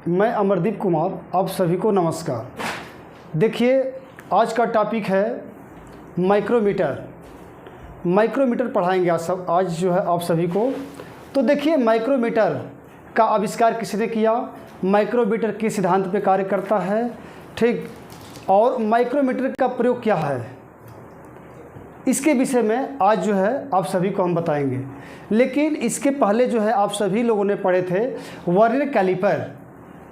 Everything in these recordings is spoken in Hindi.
मैं अमरदीप कुमार, आप सभी को नमस्कार। देखिए, आज का टॉपिक है माइक्रोमीटर। माइक्रोमीटर पढ़ाएंगे आज जो है आप सभी को। तो देखिए, माइक्रोमीटर का आविष्कार किसने किया, माइक्रोमीटर किस सिद्धांत पे कार्य करता है, ठीक, और माइक्रोमीटर का प्रयोग क्या है, इसके विषय में आज जो है आप सभी को हम बताएंगे। लेकिन इसके पहले जो है आप सभी लोगों ने पढ़े थे वर्नियर कैलिपर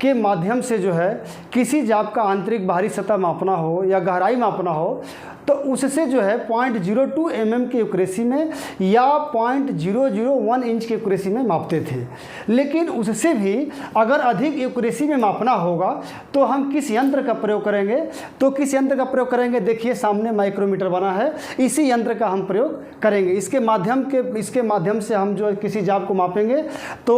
के माध्यम से जो है किसी जाप का आंतरिक बाहरी सतह मापना हो या गहराई मापना हो तो उससे जो है 0.02 mm की एक्यूरेसी में या 0.001 इंच की एक्यूरेसी में मापते थे। लेकिन उससे भी अगर अधिक एक्यूरेसी में मापना होगा तो हम किस यंत्र का प्रयोग करेंगे, तो किस यंत्र का प्रयोग करेंगे, देखिए सामने माइक्रोमीटर बना है, इसी यंत्र का हम प्रयोग करेंगे। इसके माध्यम से हम जो किसी जाप को मापेंगे तो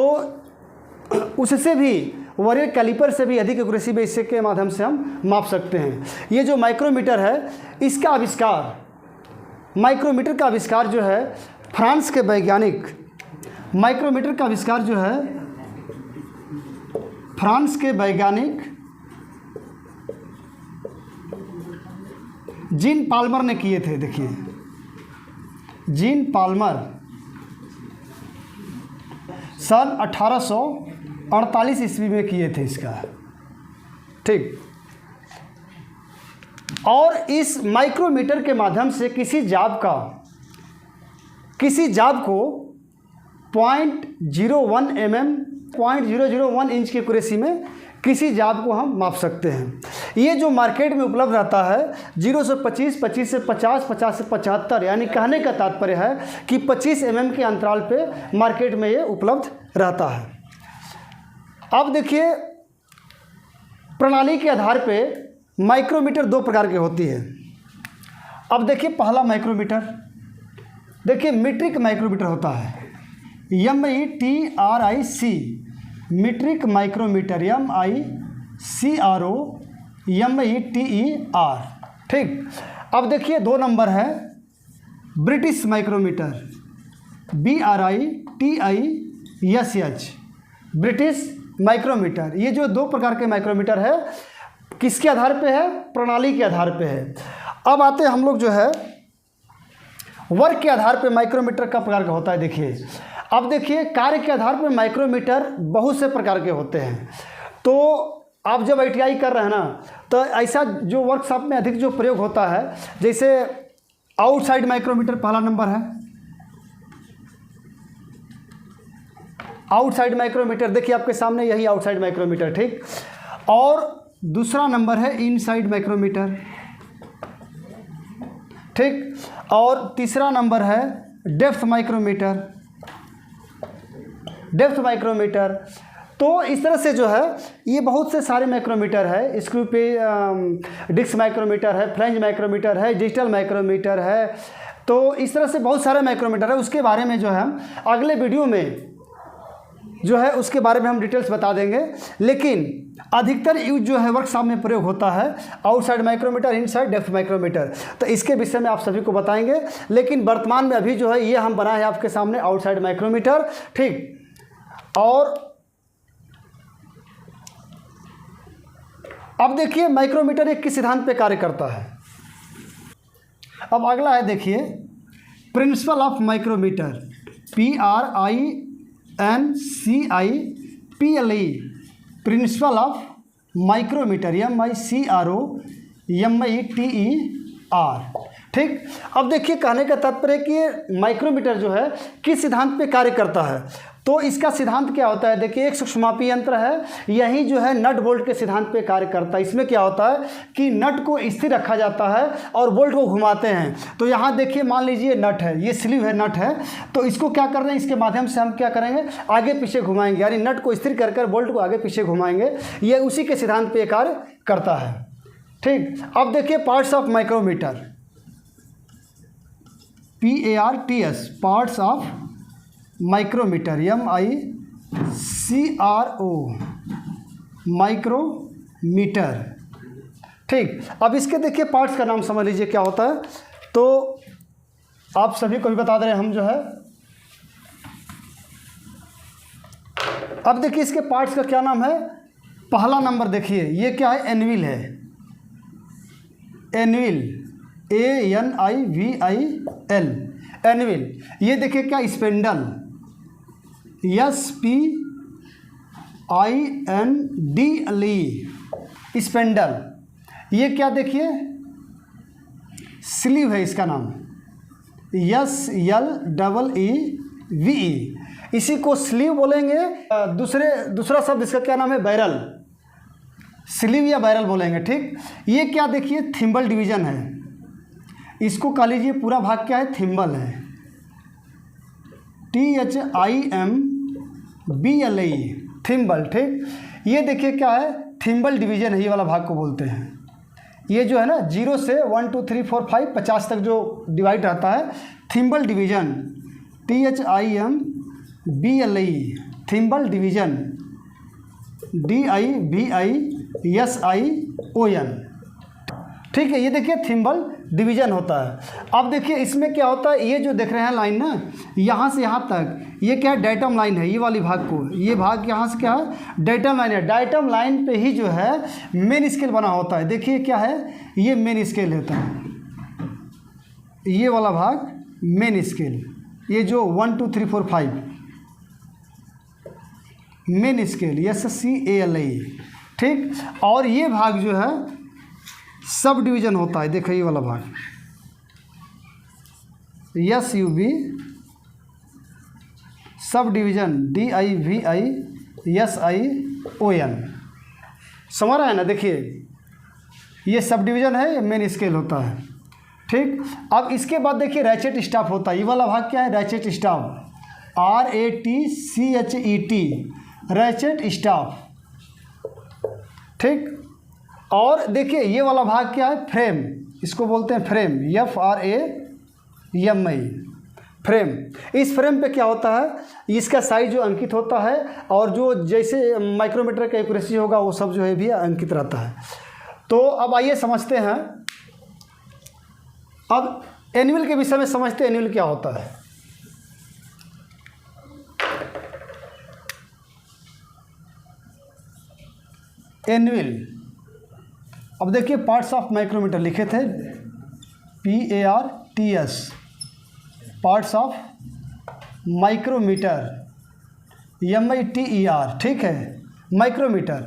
उससे भी वर्नियर कैलिपर से भी अधिक एक्यूरेसी में इससे के माध्यम से हम माप सकते हैं। ये जो माइक्रोमीटर है, इसका आविष्कार, माइक्रोमीटर का आविष्कार जो है फ्रांस के वैज्ञानिक, माइक्रोमीटर का आविष्कार जो है फ्रांस के वैज्ञानिक जीन पाल्मर ने किए थे। देखिए, जीन पाल्मर सन 1848 ईस्वी में किए थे इसका, ठीक। और इस माइक्रोमीटर के माध्यम से किसी जाप को 0.01 mm 0.001 इंच की एक्यूरेसी में किसी जाप को हम माप सकते हैं। ये जो मार्केट में उपलब्ध रहता है 0 से 25, 25 से 50, 50 से 75, यानी कहने का तात्पर्य है कि 25 mm के अंतराल पे मार्केट में ये उपलब्ध रहता है। अब देखिए, प्रणाली के आधार पे माइक्रोमीटर दो प्रकार की होती है। अब देखिए, पहला माइक्रोमीटर, देखिए मीट्रिक माइक्रोमीटर होता है, MITRIC, मीट्रिक माइक्रोमीटर, MICROMETER, ठीक। अब देखिए, 2 नंबर है British micrometer, BRITISH, British micrometer. ये जो 2 प्रकार के माइक्रोमीटर है, किसके आधार पे है, प्रणाली के आधार पे है। अब आते हैं हम लोग जो है वर्क के आधार पे माइक्रोमीटर का प्रकार का होता है। देखिए, अब देखिए, कार्य के आधार पे माइक्रोमीटर बहुत से प्रकार के होते हैं। तो आप जब ITI कर रहे हैं ना, तो ऐसा जो वर्कशॉप में अधिक जो प्रयोग होता है, जैसे आउटसाइड माइक्रोमीटर पहला नंबर है, आउटसाइड माइक्रोमीटर। देखिए आपके सामने यही आउटसाइड माइक्रोमीटर, ठीक। और दूसरा नंबर है इनसाइड माइक्रोमीटर, ठीक। और तीसरा नंबर है डेप्थ माइक्रोमीटर, डेप्थ माइक्रोमीटर। तो इस तरह से जो है ये बहुत से सारे माइक्रोमीटर है। स्क्रू पे डिस्क माइक्रोमीटर है, फ्लैंज माइक्रोमीटर है, डिजिटल माइक्रोमीटर है। तो इस तरह से बहुत सारे माइक्रोमीटर है। उसके बारे में जो है हम अगले वीडियो में जो है उसके बारे में हम डिटेल्स बता देंगे। लेकिन अधिकतर यूज जो है वर्कशॉप में प्रयोग होता है outside micrometer, inside, depth micrometer. तो इसके विषय में आप सभी को बताएंगे। लेकिन वर्तमान में अभी जो है ये हम बनाए हैं आपके सामने आउटसाइड माइक्रोमीटर, ठीक। और अब देखिए, माइक्रोमीटर एक किस सिद्धांत पे कार्य करता है। अब अगला है, देखिए principle of micrometer, PRINCIPLE, principle of micrometer, MICROMETER, ठीक। अब देखिए, कहने का तात्पर्य है कि माइक्रोमीटर जो है किस सिद्धांत पे कार्य करता है। तो इसका सिद्धांत क्या होता है, देखिए एक सूक्ष्ममापी यंत्र है, यही जो है नट बोल्ट के सिद्धांत पे कार्य करता है। इसमें क्या होता है कि नट को स्थिर रखा जाता है और बोल्ट को घुमाते हैं। तो यहाँ देखिए, मान लीजिए नट है, ये स्लीव है, नट है, तो इसको क्या कर रहे हैं, इसके माध्यम से हम क्या करेंगे, आगे पीछे घुमाएंगे, यानी नट को स्थिर कर कर बोल्ट को आगे पीछे घुमाएंगे। ये उसी के सिद्धांत पे कार्य करता है, ठीक। अब देखिए parts of micrometer, PARTS, parts of micrometer, MICRO, micrometer, ठीक। अब इसके देखिए पार्ट्स का नाम समझ लीजिए क्या होता है। तो आप सभी को भी बता दे रहे हैं हम जो है अब देखिए इसके पार्ट्स का क्या नाम है, पहला नंबर देखिए, ये क्या है, एनविल है, एनविल, ANIVIL, एनविल। ये देखिए क्या, स्पेंडल, SPINDL, स्पेंडल। ये क्या देखिए, स्लीव है, इसका नाम SLEEVE, इसी को स्लीव बोलेंगे। दूसरा शब्द इसका क्या नाम है, बैरल, स्लीव या बैरल बोलेंगे, ठीक। ये क्या देखिए, थिम्बल डिवीजन है, इसको कह लीजिए पूरा भाग क्या है, थिम्बल है, THIMBLE, थिम्बल, ठीक। ये देखिए क्या है, थिम्बल डिवीजन है, ये वाला भाग को बोलते हैं। ये जो है ना 0 से 1 2 3 4 5 50 तक जो डिवाइड रहता है, thimble division, THIMBLE, thimble division, DIVISION, ठीक है। ये देखिए थिम्बल डिवीजन होता है। अब देखिए इसमें क्या होता है, ये जो देख रहे हैं लाइन ना, यहाँ से यहाँ तक ये क्या है, डायटम लाइन है, ये वाली भाग को, ये भाग यहाँ से क्या है, डायटम लाइन है। डायटम लाइन पे ही जो है मेन स्केल बना होता है। देखिए क्या है, ये मेन स्केल होता है, ये वाला भाग मेन स्केल, ये जो 1 2 3 4 5 मेन स्केल, SCALE, ठीक। और ये भाग जो है सब डिवीज़न होता है, देखो ये वाला भाग SUB, सब डिवीज़न, DIVISION, समझ रहा है ना। देखिए ये सब डिवीज़न है, ये मेन स्केल होता है, ठीक। अब इसके बाद देखिए रैचेट स्टाफ होता है। ये वाला भाग क्या है, ratchet staff, RATCHET, ratchet staff, ठीक। और देखिए ये वाला भाग क्या है, फ्रेम, इसको बोलते हैं फ्रेम, FRAME, फ्रेम। इस फ्रेम पे क्या होता है, इसका साइज जो अंकित होता है, और जो जैसे माइक्रोमीटर का एक्यूरेसी होगा वो सब जो है भी अंकित रहता है। तो अब आइए समझते हैं, अब एनुअल के विषय में समझते हैं, एनुअल क्या होता है। एनुअल, अब देखिए पार्ट्स ऑफ माइक्रोमीटर लिखे थे, PARTS, parts of micrometer, MITER, ठीक है, माइक्रोमीटर।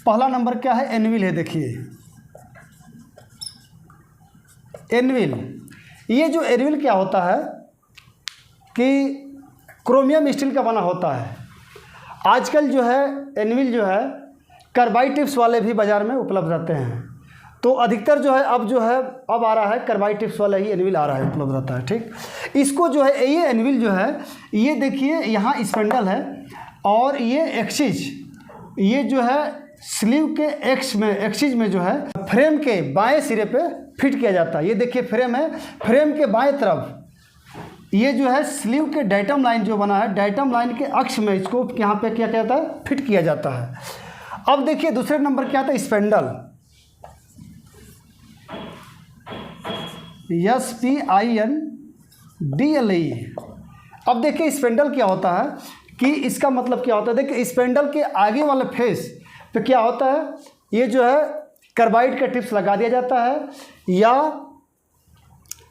पहला नंबर क्या है, एनुअल है। देखिए एनुअल, ये जो एनुअल क्या होता है कि क्रोमियम स्टील का बना होता है। आजकल जो है एनुअल जो है कार्बाइड टिप्स वाले भी बाज़ार में उपलब्ध रहते हैं। तो अधिकतर जो है अब आ रहा है कार्बाइड टिप्स वाला ही एनुअल आ रहा है, उपलब्ध रहता है, ठीक। इसको जो है, ये एनुअल जो है, ये देखिए यहाँ स्पेंडल है, और ये एक्सिस, ये जो है स्लीव के एक्सिस में जो है फ्रेम के बाएं सिरे पे फिट किया जाता है। ये देखिए फ्रेम है, फ्रेम के बाएं तरफ ये जो है स्लीव के डायटम लाइन जो बना है, डायटम लाइन के अक्ष में इसको यहाँ पे क्या कहता है, फिट किया जाता है। अब देखिए दूसरे नंबर क्या आता है, स्पेंडल, SPINDLE। अब देखिए स्पेंडल क्या होता है कि इसका मतलब क्या होता है, देखिए स्पेंडल के आगे वाले फेस पे क्या होता है, ये जो है कार्बाइड का टिप्स लगा दिया जाता है या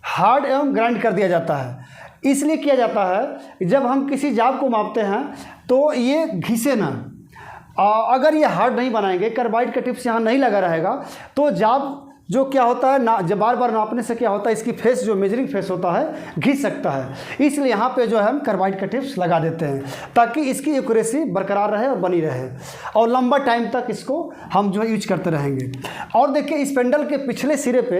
हार्ड एवं ग्राइंड कर दिया जाता है। इसलिए किया जाता है जब हम किसी जाब को मापते हैं तो ये घिसे ना, अगर ये हार्ड नहीं बनाएंगे, कार्बाइड का टिप्स यहाँ नहीं लगा रहेगा, तो जाब जो क्या होता है ना, जब बार बार नापने से क्या होता है, इसकी फेस जो मेजरिंग फेस होता है घिस सकता है। इसलिए यहाँ पे जो है हम कार्बाइड का टिप्स लगा देते हैं ताकि इसकी एक्यूरेसी बरकरार रहे और बनी रहे, और लंबा टाइम तक इसको हम जो है यूज करते रहेंगे। और देखिए स्पेंडल के पिछले सिरे पे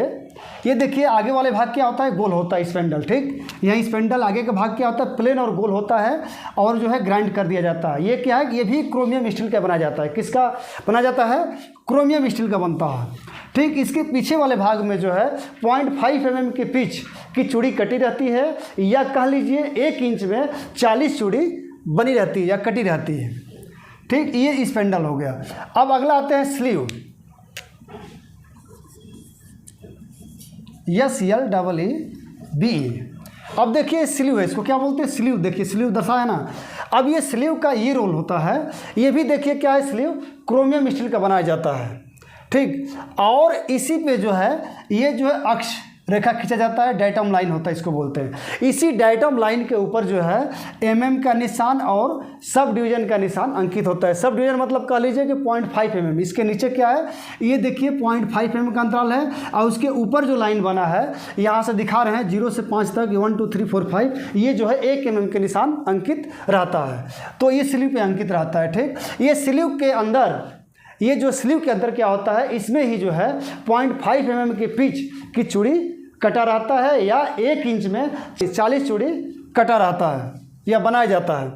ये देखिए आगे वाले भाग क्या होता है, गोल होता है स्पेंडल, ठीक। यही स्पेंडल आगे का भाग क्या होता है, प्लेन और गोल होता है, और जो है ग्राइंड कर दिया जाता है। ये क्या है, ये भी क्रोमियम स्टील का बनाया जाता है। किसका बना जाता है, क्रोमियम स्टील का बनता है, ठीक। इसके पीछे वाले भाग में जो है 0.5 mm की पिच की चूड़ी कटी रहती है, या कह लीजिए 1 इंच में 40 चूड़ी बनी रहती है या कटी रहती है, ठीक। ये स्पेंडल हो गया। अब अगला आते हैं स्लीव, SLEEVE। अब देखिए स्लीव है, इसको क्या बोलते हैं, स्लीव। देखिए स्लीव दर्शाया ना। अब ये स्लीव का ये रोल होता है, ये भी देखिए क्या है, स्लीव क्रोमियम स्टील का बनाया जाता है, ठीक। और इसी पे जो है ये जो है अक्ष रेखा खींचा जाता है, डायटम लाइन होता है, इसको बोलते हैं। इसी डायटम लाइन के ऊपर जो है mm का निशान और सब डिवीजन का निशान अंकित होता है। सब डिवीजन मतलब कह लीजिए कि 0.5 mm। इसके नीचे क्या है, ये देखिए 0.5 mm का अंतराल है, और उसके ऊपर जो लाइन बना है यहाँ से दिखा रहे हैं 0 से 5 तक 1 2 3 4 5, ये जो है 1 mm के निशान अंकित रहता है। तो ये स्लीव पे अंकित रहता है, ठीक। ये स्लीव के अंदर, ये जो स्लीव के अंदर क्या होता है, इसमें ही जो है 0.5 mm के पिच की चूड़ी कटा रहता है, या 1 इंच में 40 चूड़ी कटा रहता है या बनाया जाता है।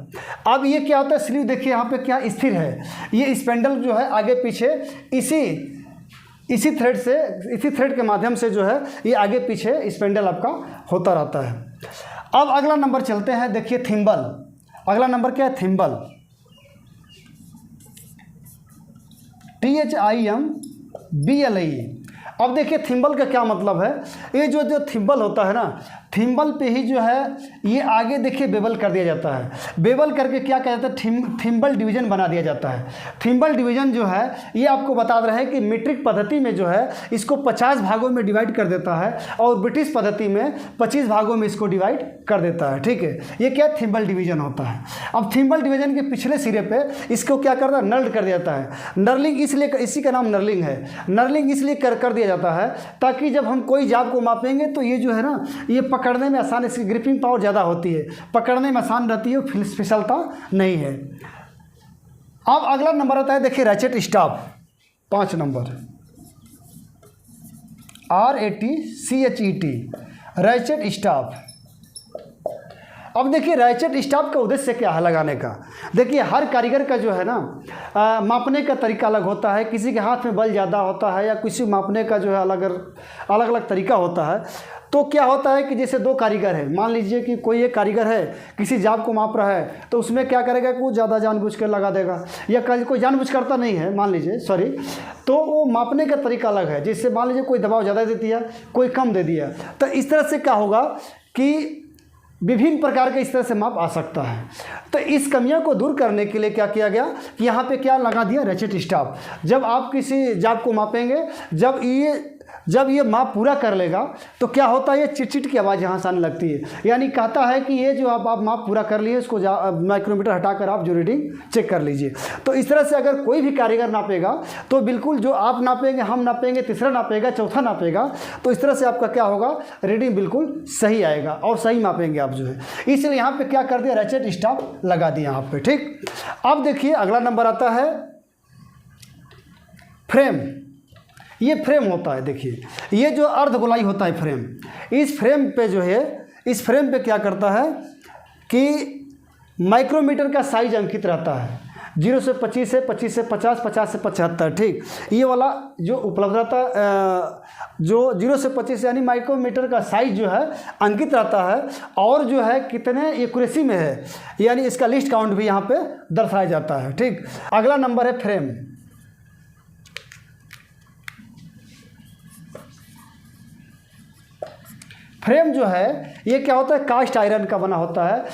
अब ये क्या होता है, स्लीव देखिए यहाँ पे क्या स्थिर है, ये स्पेंडल जो है आगे पीछे इसी थ्रेड के माध्यम से जो है ये आगे पीछे स्पेंडल आपका होता रहता है। अब अगला नंबर चलते हैं, देखिए थिम्बल। अगला नंबर क्या है, थिम्बल, THIMBLE। अब देखिए थिम्बल का क्या मतलब है, ये जो थिम्बल होता है ना, थिम्बल पे ही जो है ये आगे देखिए बेबल कर दिया जाता है। बेबल करके क्या कहते हैं, थिम्बल डिवीज़न बना दिया जाता है। थिम्बल डिवीज़न जो है ये आपको बता रहे हैं कि मीट्रिक पद्धति में जो है इसको 50 भागों में डिवाइड कर देता है, और ब्रिटिश पद्धति में 25 भागों में इसको डिवाइड कर देता है, ठीक है। ये क्या थिम्बल डिवीज़न होता है। अब थिम्बल डिवीज़न के पिछले सिरे पे इसको क्या करता है, नर्ल्ड कर देता है। नर्लिंग इसलिए, इसी का नाम नर्लिंग है। नर्लिंग इसलिए कर दिया जाता है ताकि जब हम कोई जाब को मापेंगे तो ये जो है ना, ये पकड़ने में आसान, इसकी ग्रिपिंग पावर ज़्यादा होती है, पकड़ने में आसान रहती है, फिसलता नहीं है। अब अगला नंबर आता है, देखिए ratchet staff, 5 number, RATCHET, ratchet staff. अब देखिए रैचेट स्टाफ का उद्देश्य क्या है लगाने का। देखिए हर कारीगर का जो है ना मापने का तरीका अलग होता है, किसी के हाथ में बल ज़्यादा होता है, या किसी मापने का जो है अलग अलग तरीका होता है। तो क्या होता है कि जैसे 2 कारीगर है, मान लीजिए कि कोई एक कारीगर है किसी जाब को माप रहा है, तो उसमें क्या करेगा कि वो ज़्यादा जानबूझ कर लगा देगा, या कोई जानबूझ करता नहीं है, मान लीजिए सॉरी, तो वो मापने का तरीका अलग है। जैसे मान लीजिए कोई दबाव ज़्यादा दे दिया, कोई कम दे दिया, तो इस तरह से क्या होगा कि विभिन्न प्रकार के इस तरह से माप आ सकता है। तो इस कमियों को दूर करने के लिए क्या किया गया कि यहाँ पे क्या लगा दिया, रैचेट स्टाफ। जब आप किसी जाब को मापेंगे, जब ये माप पूरा कर लेगा तो क्या होता है, ये चिटचिट की आवाज़ यहाँ से आने लगती है, यानी कहता है कि ये जो आप माप पूरा कर लिए, इसको माइक्रोमीटर हटाकर आप जो रीडिंग चेक कर लीजिए। तो इस तरह से अगर कोई भी कारीगर नापेगा तो बिल्कुल जो आप नापेंगे, हम नापेंगे, तीसरा नापेगा, चौथा नापेगा, तो इस तरह से आपका क्या होगा, रीडिंग बिल्कुल सही आएगा और सही मापेंगे आप जो है। इसलिए यहाँ पर क्या कर दिया, रैचेट स्टाफ लगा दिया यहाँ पर, ठीक। अब देखिए अगला नंबर आता है फ्रेम। ये फ्रेम होता है, देखिए ये जो अर्ध गोलाई होता है फ्रेम, इस फ्रेम पे जो है, इस फ्रेम पे क्या करता है कि माइक्रोमीटर का साइज अंकित रहता है, 0 से 25 से 25 से 50, 50 से 75, ठीक। ये वाला जो उपलब्ध रहता है, जो 0 से 25 यानी माइक्रोमीटर का साइज जो है अंकित रहता है, और जो है कितने एक्यूरेसी में है, यानी इसका लिस्ट काउंट भी यहाँ पे दर्शाया जाता है, ठीक। अगला नंबर है फ्रेम। फ्रेम जो है ये क्या होता है, कास्ट आयरन का बना होता है,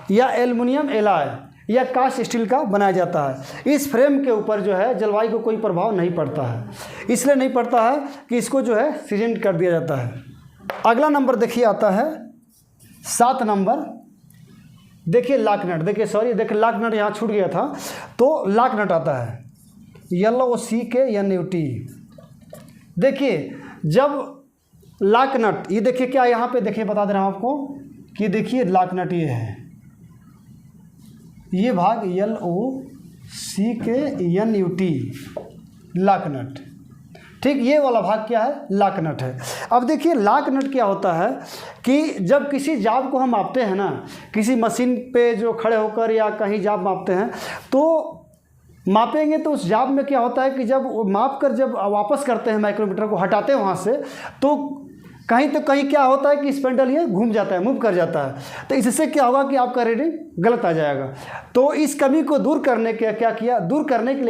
या एल्युमिनियम एलॉय या कास्ट स्टील का बनाया जाता है। इस फ्रेम के ऊपर जो है जलवायु को कोई प्रभाव नहीं पड़ता है, इसलिए नहीं पड़ता है कि इसको जो है सीजन कर दिया जाता है। अगला नंबर देखिए आता है 7 नंबर, देखिए लॉक नट। देखिए सॉरी, देखिए लॉक नट यहाँ छूट गया था, तो लॉक नट आता है, LOCKNUT। देखिए जब लॉक नट, ये देखिए क्या यहाँ पे देखिए बता दे रहा हूँ आपको कि देखिए लॉक नट ये है, ये भाग LOCKNUT, लॉक नट, ठीक। ये वाला भाग क्या है, लॉक नट है। अब देखिए लॉक नट क्या होता है कि जब किसी जाब को हम मापते हैं ना, किसी मशीन पे जो खड़े होकर या कहीं जाब मापते हैं, तो मापेंगे तो उस जाब में क्या होता है कि जब माप कर जब वापस करते हैं, माइक्रोमीटर को हटाते हैं वहाँ से, तो कहीं क्या होता है कि स्पेंडल ये घूम जाता है, मूव कर जाता है, तो इससे क्या होगा कि आपका रीडिंग गलत आ जाएगा। तो इस कमी को दूर करने के लिए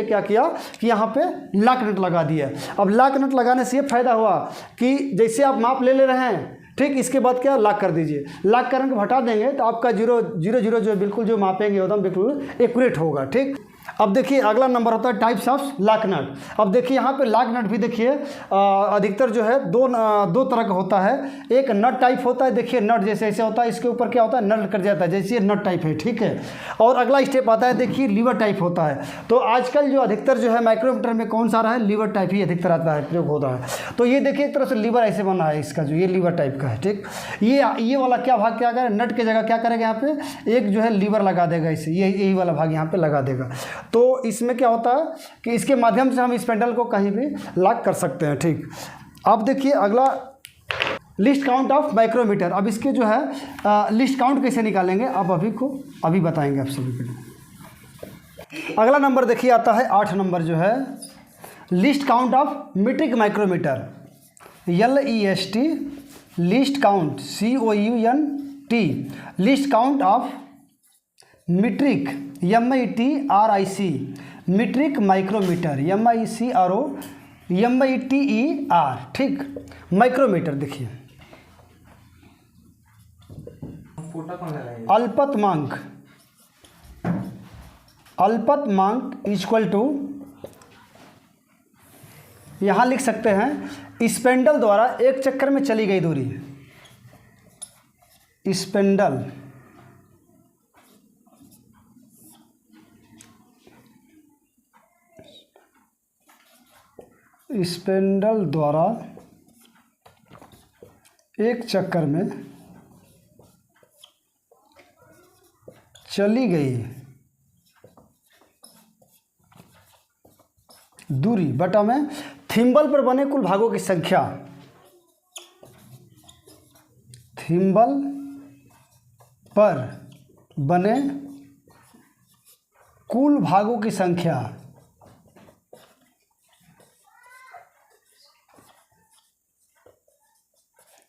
क्या किया कि यहाँ पे लॉक नट लगा दिया। अब लॉक नट लगाने से ये फ़ायदा हुआ कि जैसे आप माप ले रहे हैं, ठीक, इसके बाद क्या, लॉक कर दीजिए। लॉक करके हटा देंगे तो आपका 0 0 0 जो बिल्कुल जो मापेंगे एकदम बिल्कुल एक्यूरेट होगा। ठीक, अब देखिए अगला नंबर होता है टाइप्स ऑफ लॉक नट। अब देखिए यहाँ पे लॉक नट भी देखिए अधिकतर जो है दो तरह का होता है। एक नट टाइप होता है, देखिए नट जैसे ऐसे होता है, इसके ऊपर क्या होता है, नट कट जाता है, जैसे ये नट टाइप है। ठीक है, और अगला स्टेप आता है देखिए लीवर टाइप होता है। तो आजकल जो अधिकतर जो है माइक्रोमीटर में कौन सा रहा है, लीवर टाइप ही अधिकतर आता है, प्रयोग होता है। तो ये देखिए एक तरह से लीवर ऐसे बना है इसका, जो ये लीवर टाइप का है। ठीक, ये वाला क्या भाग क्या करें, नट की जगह क्या करेगा, यहाँ पे एक जो है लीवर लगा देगा, इसे यही वाला भाग यहाँ पे लगा देगा। तो इसमें क्या होता है कि इसके माध्यम से हम इस पेंडल को कहीं भी लॉक कर सकते हैं। ठीक, अब देखिए अगला लिस्ट काउंट ऑफ माइक्रोमीटर। अब इसके जो है लिस्ट काउंट कैसे निकालेंगे अब अभी बताएंगे आप सभी के लिए। अगला नंबर देखिए आता है 8 नंबर जो है least count of metric micrometer, LEST least count, COUNT least count of metric, MITRIC metric micrometer, MICROMITER। ठीक, माइक्रोमीटर देखिए अल्पतमांक इक्वल टू, यहाँ लिख सकते हैं स्पेंडल द्वारा एक चक्कर में चली गई दूरी, स्पेंडल द्वारा एक चक्कर में चली गई दूरी बटा में थिम्बल पर बने कुल भागों की संख्या, थिम्बल पर बने कुल भागों की संख्या।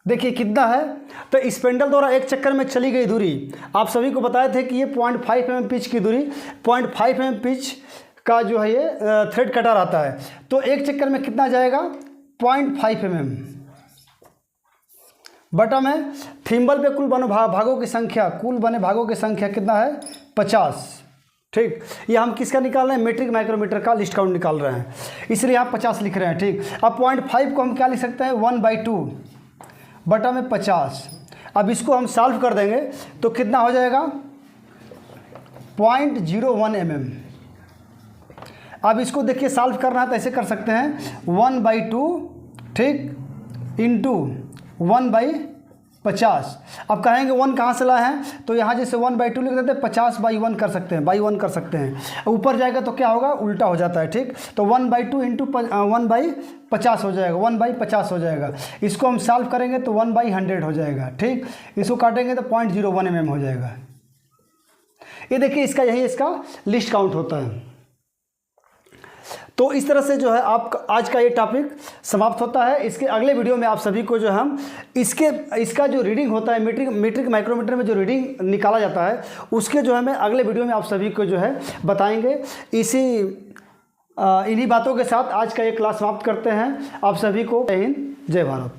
देखिए कितना है, तो स्पेंडल द्वारा एक चक्कर में चली गई दूरी आप सभी को बताए थे कि ये 0.5 mm पिच की दूरी, 0.5 mm पिच का जो है ये थ्रेड कटर आता है। तो एक चक्कर में कितना जाएगा, 0.5 mm बटा में थिम्बल पे कुल बने भागों की संख्या, कुल बने भागों की संख्या कितना है, 50। ठीक, ये हम किसका निकाल रहे हैं, मीट्रिक माइक्रोमीटर का लिस्ट काउंट निकाल रहे हैं, इसलिए आप 50 लिख रहे हैं। ठीक, अब 0.5 को हम क्या लिख सकते हैं, 1/2 बटा में 50। अब इसको हम सॉल्व कर देंगे तो कितना हो जाएगा, 0.01 mm। अब इसको देखिए सॉल्व करना है तो ऐसे कर सकते हैं 1/2, ठीक, इंटू 1/50। अब कहेंगे 1 कहाँ से लाए हैं, तो यहाँ जैसे 1/2 लिख देते हैं, 50/1 कर सकते हैं, 1 कर सकते हैं। ऊपर जाएगा तो क्या होगा, उल्टा हो जाता है। ठीक, तो 1/2 इंटू 1/50 हो जाएगा, 1/50 हो जाएगा। इसको हम सॉल्व करेंगे तो 1/100 हो जाएगा। ठीक, इसको काटेंगे तो 0.01 mm हो जाएगा। ये देखिए इसका लिस्ट काउंट होता है। तो इस तरह से जो है आप आज का ये टॉपिक समाप्त होता है। इसके अगले वीडियो में आप सभी को जो हम इसका जो रीडिंग होता है मीट्रिक माइक्रोमीटर में जो रीडिंग निकाला जाता है उसके जो है मैं अगले वीडियो में आप सभी को जो है बताएंगे। इन्हीं बातों के साथ आज का ये क्लास समाप्त करते हैं। आप सभी को जय हिंद, जय भारत।